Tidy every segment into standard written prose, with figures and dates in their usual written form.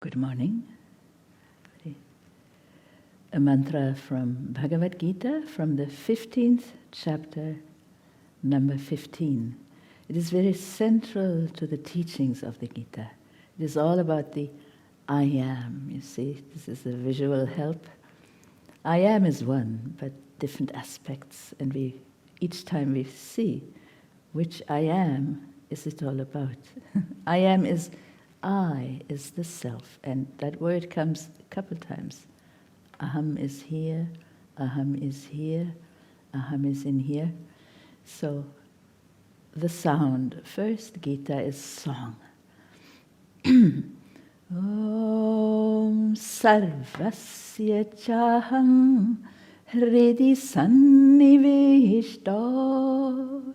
Good morning. A mantra from Bhagavad Gita from the 15th chapter, number 15. It is very central to the teachings of the Gita. It is all about the I am. You see, this is a visual help. I am is one, but different aspects. And each time we see which I am is it all about. I am is I is the self, and that word comes a couple times. Aham is here, aham is here, aham is in here. So the sound, first Gita is song. Om sarvasya chaham hridi sannivishto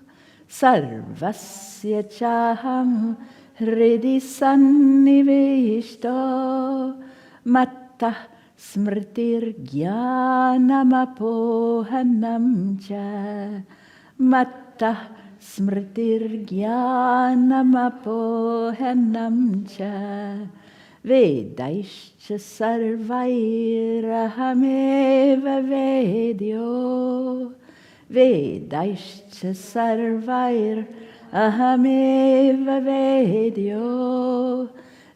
sarvasya chaham hridi sannivishto mattah smritir jnanamapohanam cha mattah smritir jnanamapohanam cha vedaischa sarvairahameva vedyo vedaischa sarvairahameva vedyo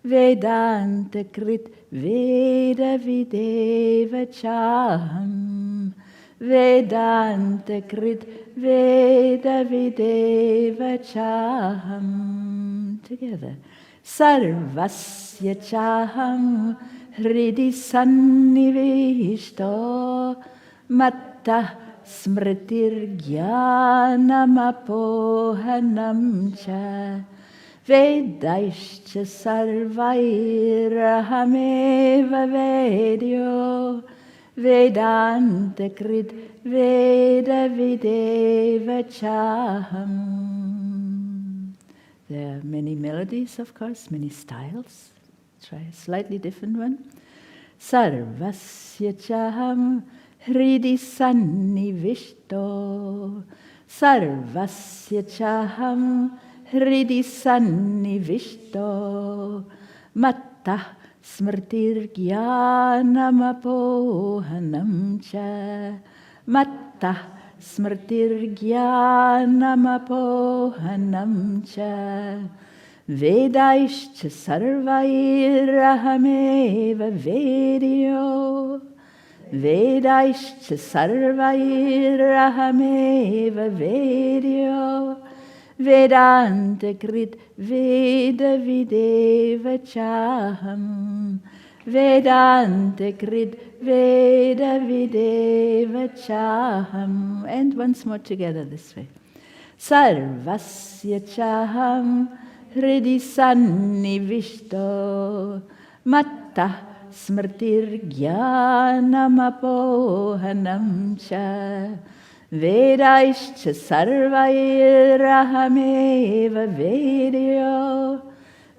vedanta krit veda videva chaham vedanta krit veda videva chaham. Together. Sarvasya chaham hridi sannivishto mattah smritir jnanamapohanam cha vedaischa sarvairahameva vedyo vedanta krit veda videva chaham. There are many melodies, of course, many styles. Try a slightly different one. Sarvasya chaham hridi sannivishto sarvasya chaham hridi sannivishto mattah smritir jnanamapohanam cha mattah smritir jnanamapohanam cha vedaischa sarvairahameva vedyo vedaischa sarvairahameva vedyo vedanta krit veda videva chaham vedanta krit veda videva chaham. And once more together this way. Sarvasya chaham hridi sannivishto mattah smritir jnanamapohanam cha vedaischa sarvairahameva vedyo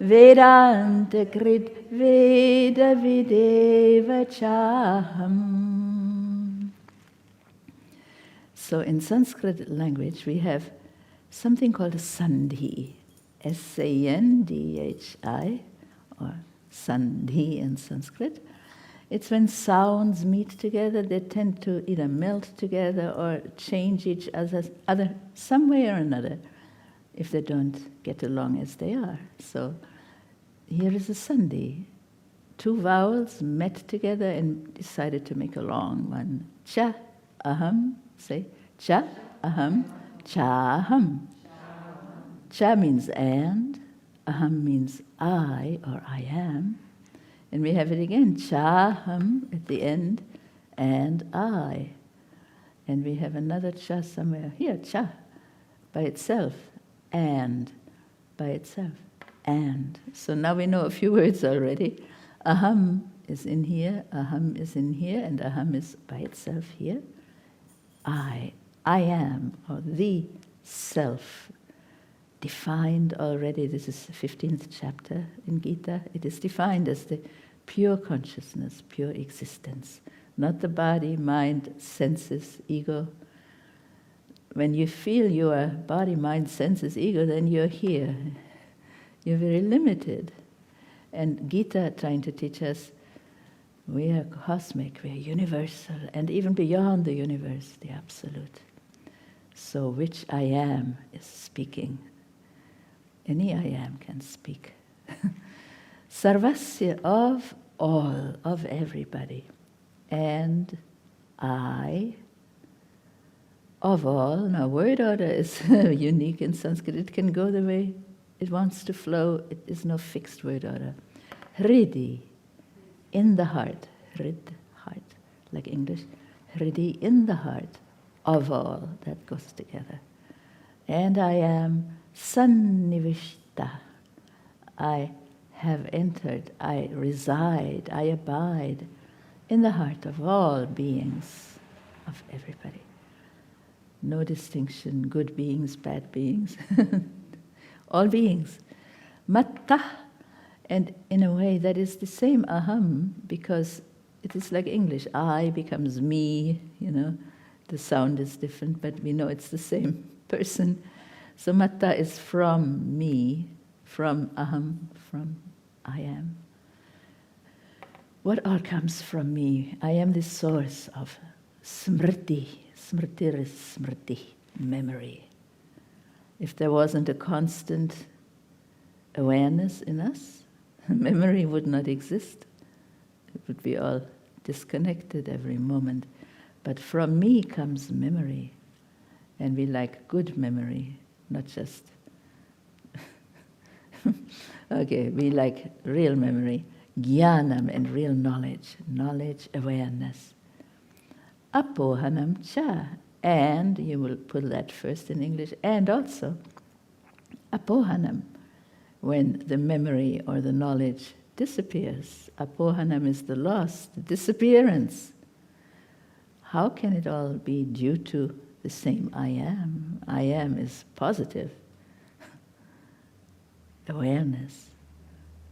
vedanta krit veda videva chaham. So in Sanskrit language we have something called a sandhi, S-A-N-D-H-I, or sandhi in Sanskrit. It's when sounds meet together, they tend to either melt together or change each other some way or another if they don't get along as they are. So here is a sandhi. Two vowels met together and decided to make a long one. Cha, aham, say cha, aham, chaham. Cha means and, aham means I or I am. And we have it again, chaham at the end, and I. And we have another cha somewhere here, cha, by itself, and, by itself, and. So now we know a few words already. Aham is in here, aham is in here, and aham is by itself here. I am, or the self, defined already. This is the 15th chapter in Gita. It is defined as the pure consciousness, pure existence, not the body, mind, senses, ego. When you feel you are body, mind, senses, ego, then you're here. You're very limited. And Gita trying to teach us we are cosmic, we are universal, and even beyond the universe, the absolute. So which I am is speaking. Any I am can speak. Sarvasya, of all, of everybody. And I, of all. Now word order is unique in Sanskrit. It can go the way it wants to flow. It is no fixed word order. Hridi, in the heart. Hrid, heart, like English. Hridi, in the heart, of all. That goes together. And I am sannivishta. I have entered, I reside, I abide in the heart of all beings, of everybody. No distinction, good beings, bad beings, all beings. Matta, and in a way that is the same aham, because it is like English. I becomes me, the sound is different, but we know it's the same person. So matta is from me, from aham, from I am. What all comes from me? I am the source of smriti. Smriti is smriti, memory. If there wasn't a constant awareness in us, memory would not exist. It would be all disconnected every moment. But from me comes memory. And we like good memory, not just... Okay, we like real memory. Jnanam, and real knowledge. Knowledge, awareness. Apohanam cha. And, you will put that first in English, and also apohanam, when the memory or the knowledge disappears. Apohanam is the loss, the disappearance. How can it all be due to the same I am? I am is positive. Awareness,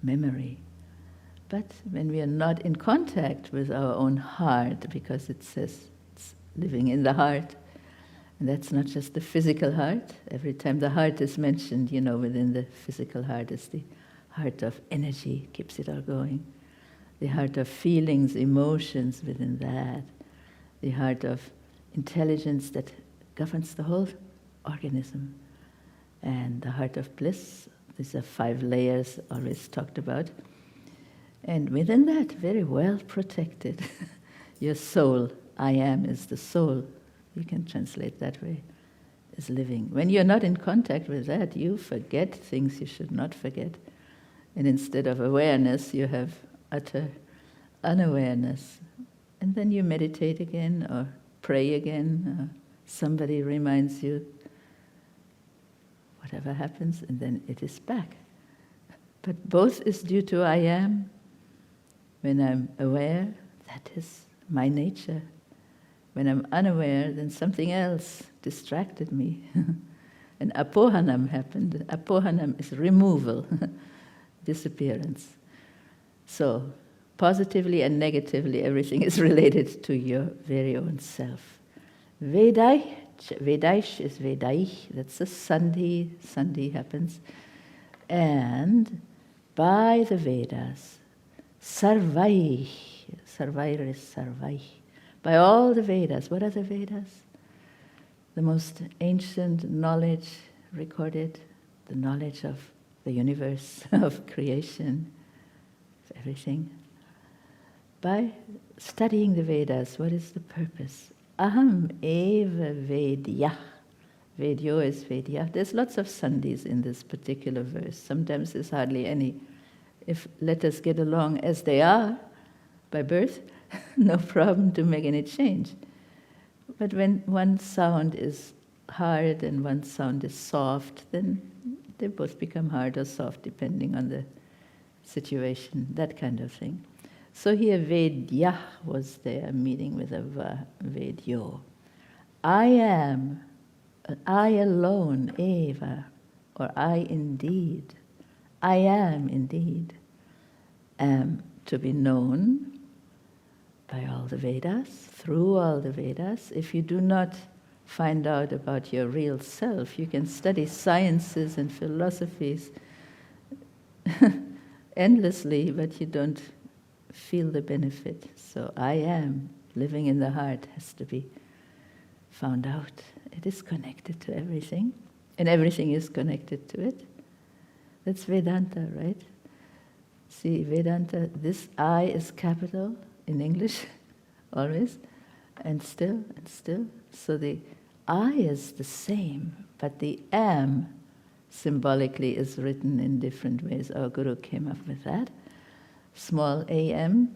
memory. But when we are not in contact with our own heart, because it says it's living in the heart, and that's not just the physical heart. Every time the heart is mentioned, within the physical heart is the heart of energy, keeps it all going. The heart of feelings, emotions within that. The heart of intelligence that governs the whole organism. And the heart of bliss. These are 5 layers always talked about. And within that, very well protected. Your soul, I am, is the soul. You can translate that way, is living. When you're not in contact with that, you forget things you should not forget. And instead of awareness, you have utter unawareness. And then you meditate again, or pray again, or somebody reminds you, whatever happens, and then it is back. But both is due to I am. When I'm aware, that is my nature. When I'm unaware, then something else distracted me. And apohanam happened. Apohanam is removal, disappearance. So, positively and negatively, everything is related to your very own self. Vedai. Vedaish is Vedaich, that's a Sandhi. Sandhi happens. And by the Vedas, Sarvaih, Sarvair is Sarvaih. By all the Vedas, what are the Vedas? The most ancient knowledge recorded, the knowledge of the universe, of creation, of everything. By studying the Vedas, what is the purpose? Aham eva Vedya. Vedyo is Vedya. There's lots of sandhis in this particular verse. Sometimes there's hardly any. If let us get along as they are, by birth, no problem to make any change. But when one sound is hard and one sound is soft, then they both become hard or soft depending on the situation, that kind of thing. So here Vedya was there, meeting with a Vedyo. I am, I alone, eva, or I indeed. I am indeed, am to be known by all the Vedas, through all the Vedas. If you do not find out about your real self, you can study sciences and philosophies endlessly, but you don't feel the benefit. So I am, living in the heart, has to be found out. It is connected to everything, and everything is connected to it. That's Vedanta, right? See, Vedanta, this I is capital in English, always, and still, and still. So the I is the same, but the am symbolically is written in different ways. Our Guru came up with that. Small am,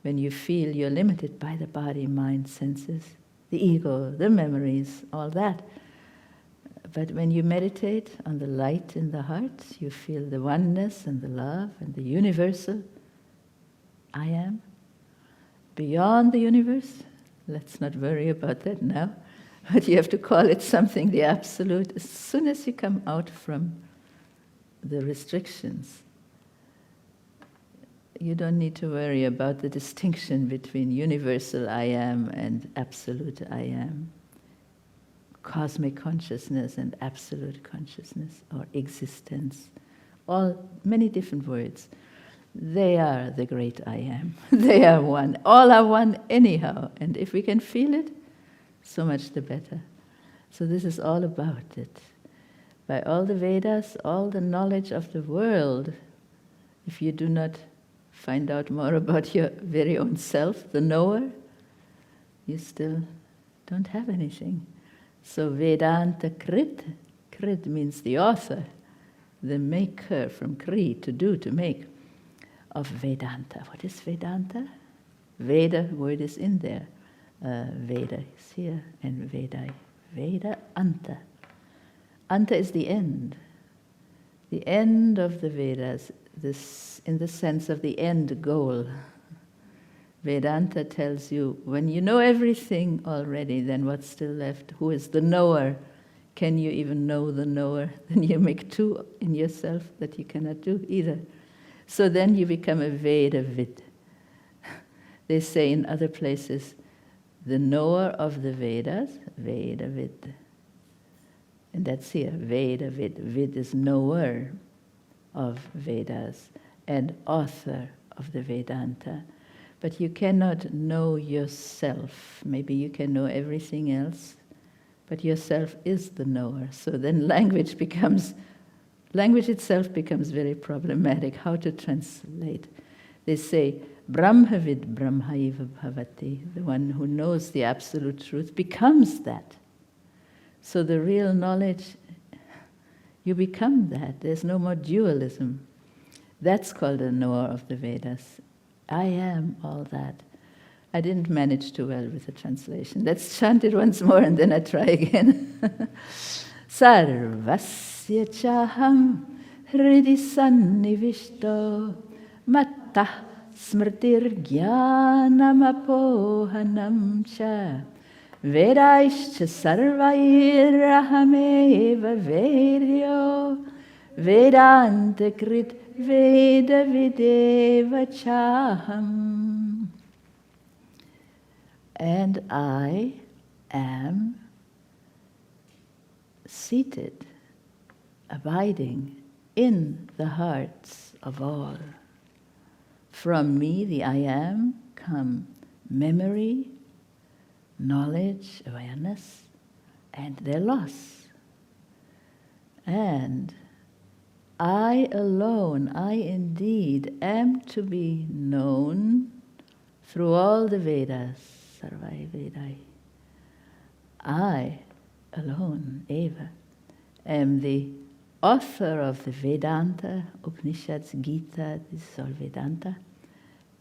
when you feel you're limited by the body, mind, senses, the ego, the memories, all that. But when you meditate on the light in the heart, you feel the oneness and the love and the universal I am. Beyond the universe, let's not worry about that now, but you have to call it something, the absolute, as soon as you come out from the restrictions. You don't need to worry about the distinction between universal I am and absolute I am. Cosmic consciousness and absolute consciousness, or existence, all many different words. They are the great I am. They are one. All are one anyhow. And if we can feel it, so much the better. So this is all about it. By all the Vedas, all the knowledge of the world, if you do not find out more about your very own self, the knower, you still don't have anything. So Vedanta Krit, Krit means the author, the maker, from Kri, to do, to make, of Vedanta. What is Vedanta? Veda word is in there. Veda is here, and Veda. Veda Anta. Anta is the end of the Vedas, this in the sense of the end goal. Vedanta tells you, when you know everything already, then what's still left? Who is the knower? Can you even know the knower? Then you make two in yourself that you cannot do either. So then you become a Vedavid. They say in other places, the knower of the Vedas, Vedavid. And that's here, Vedavid. Vid is knower of Vedas and author of the Vedanta. But you cannot know yourself. Maybe you can know everything else, but yourself is the knower. So then language itself becomes very problematic. How to translate? They say, Brahmavid Brahmaiva Bhavati. The one who knows the absolute truth becomes that. So the real knowledge, you become that. There's no more dualism. That's called a knower of the Vedas. I am all that. I didn't manage too well with the translation. Let's chant it once more and then I try again. Sarvasya chaham hridi sannivishto mattah smritir jnanam apohanam cha vedaischa sarvairahameva vedyo vedanta krit Veda videva chaham. And I am seated, abiding in the hearts of all. From me, the I am, come memory, knowledge, awareness, and their loss. And I alone, I indeed am to be known through all the Vedas, Sarvai Vedai. I alone, Eva, am the author of the Vedanta, Upanishads, Gita, this is all Vedanta,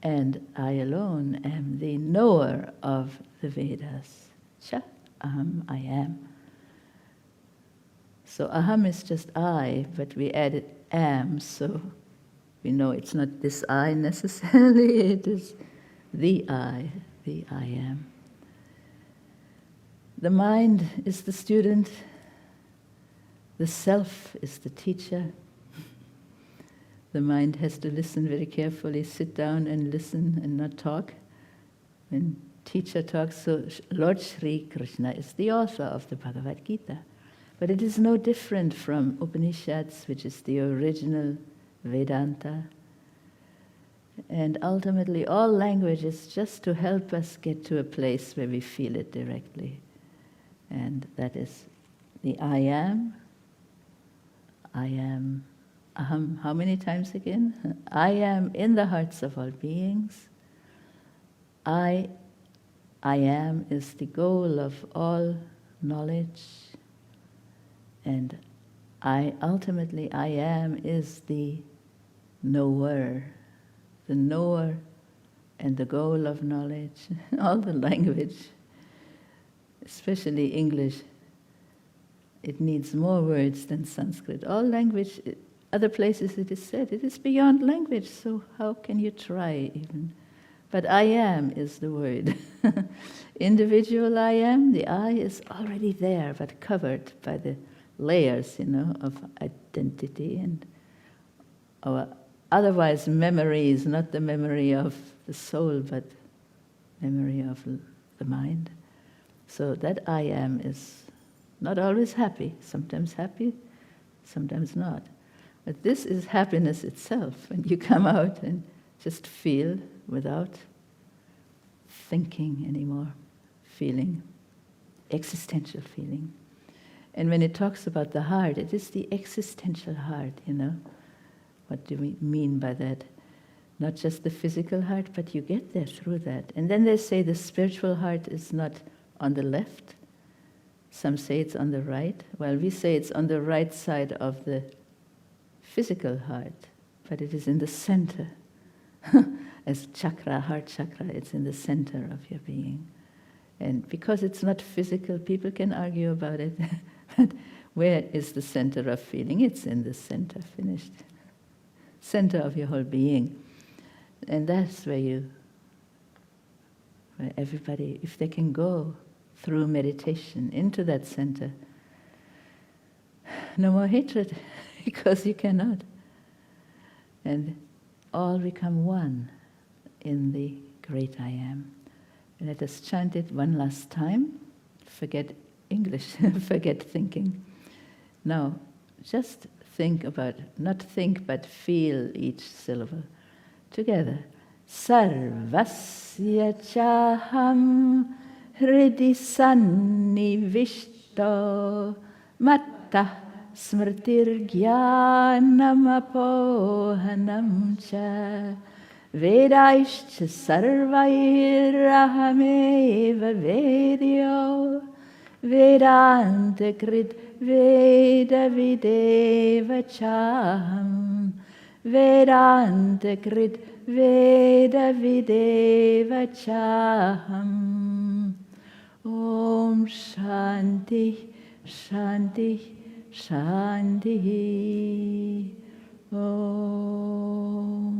and I alone am the knower of the Vedas. Cha, aham, I am. So aham is just I, but we added am, so we know it's not this I necessarily, it is the I am. The mind is the student, the self is the teacher. The mind has to listen very carefully, sit down and listen and not talk. When teacher talks, so Lord Sri Krishna is the author of the Bhagavad Gita. But it is no different from Upanishads, which is the original Vedanta. And ultimately, all language is just to help us get to a place where we feel it directly. And that is the I am, aham, how many times again? I am in the hearts of all beings. I am is the goal of all knowledge. And ultimately, I am is the knower and the goal of knowledge. All the language, especially English, it needs more words than Sanskrit. All language, other places it is said, it is beyond language, so how can you try even? But I am is the word. Individual I am, the I is already there, but covered by the layers, of identity and our otherwise memory is not the memory of the soul, but memory of the mind. So that I am is not always happy, sometimes not. But this is happiness itself, when you come out and just feel without thinking anymore, feeling, existential feeling. And when it talks about the heart, it is the existential heart, What do we mean by that? Not just the physical heart, but you get there through that. And then they say the spiritual heart is not on the left. Some say it's on the right. Well, we say it's on the right side of the physical heart, but it is in the center. As chakra, heart chakra, it's in the center of your being. And because it's not physical, people can argue about it. But where is the center of feeling? It's in the center, finished. Center of your whole being. And that's where everybody, if they can go through meditation into that center, no more hatred, because you cannot. And all become one in the great I am. And let us chant it one last time. Forget English, forget thinking. Now, just think about, not think, but feel each syllable together. Sarvasya chaham hridi sannivishto matta smritir jnanam apohanam cha vedaishcha sarvairahameva vedyo Vedanta krit veda videva chaham Vedanta krit veda videva chaham Om Shanti Shanti Shanti Om